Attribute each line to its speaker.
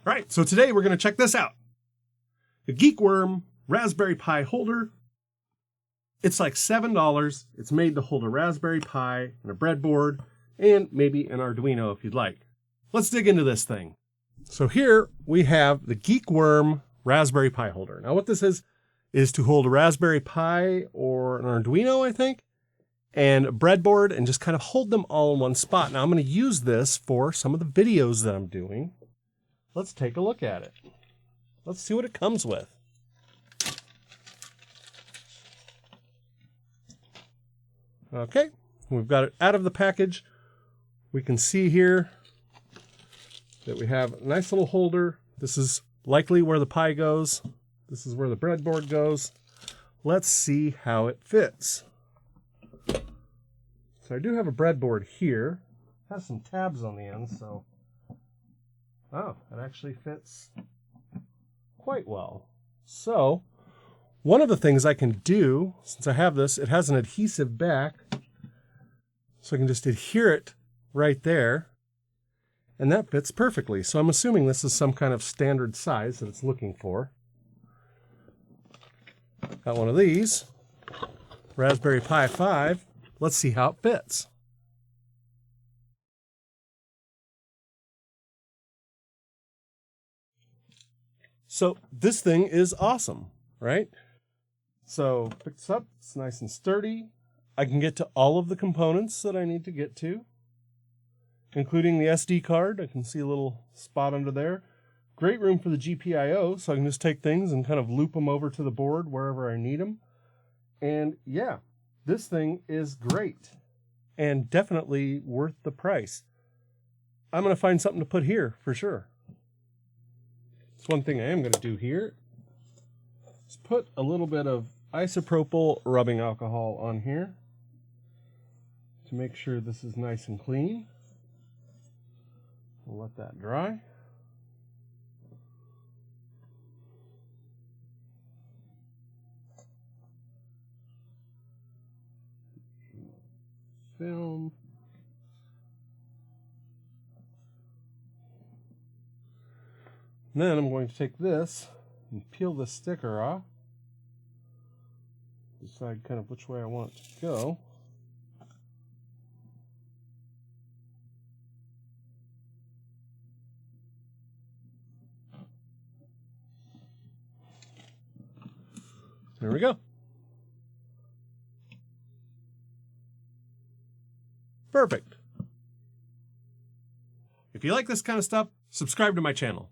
Speaker 1: All right, so today we're going to check this out. The Geekworm Raspberry Pi holder. It's like $7. It's made to hold a Raspberry Pi and a breadboard and maybe an Arduino if you'd like. Let's dig into this thing. So here we have the Geekworm Raspberry Pi holder. Now what this is to hold a Raspberry Pi or an Arduino, I think, and a breadboard and just kind of hold them all in one spot. Now I'm going to use this for some of the videos that I'm doing. Let's take a look at it. Let's see what it comes with. Okay, we've got it out of the package. We can see here that we have a nice little holder. This is likely where the Pi goes. This is where the breadboard goes. Let's see how it fits. So I do have a breadboard here. It has some tabs on the end, so oh, it actually fits quite well. So one of the things I can do, since I have this, it has an adhesive back, so I can just adhere it right there, and that fits perfectly. So I'm assuming this is some kind of standard size that it's looking for. Got one of these, Raspberry Pi 5. Let's see how it fits. So this thing is awesome, right? So pick this up, it's nice and sturdy. I can get to all of the components that I need to get to, including the SD card. I can see a little spot under there. Great room for the GPIO, so I can just take things and kind of loop them over to the board wherever I need them. And yeah, this thing is great and definitely worth the price. I'm going to find something to put here for sure. That's one thing I am going to do here is put a little bit of isopropyl rubbing alcohol on here to make sure this is nice and clean. We'll let that dry. Film. Then I'm going to take this and peel the sticker off. Decide kind of which way I want it to go. There we go. Perfect. If you like this kind of stuff, subscribe to my channel.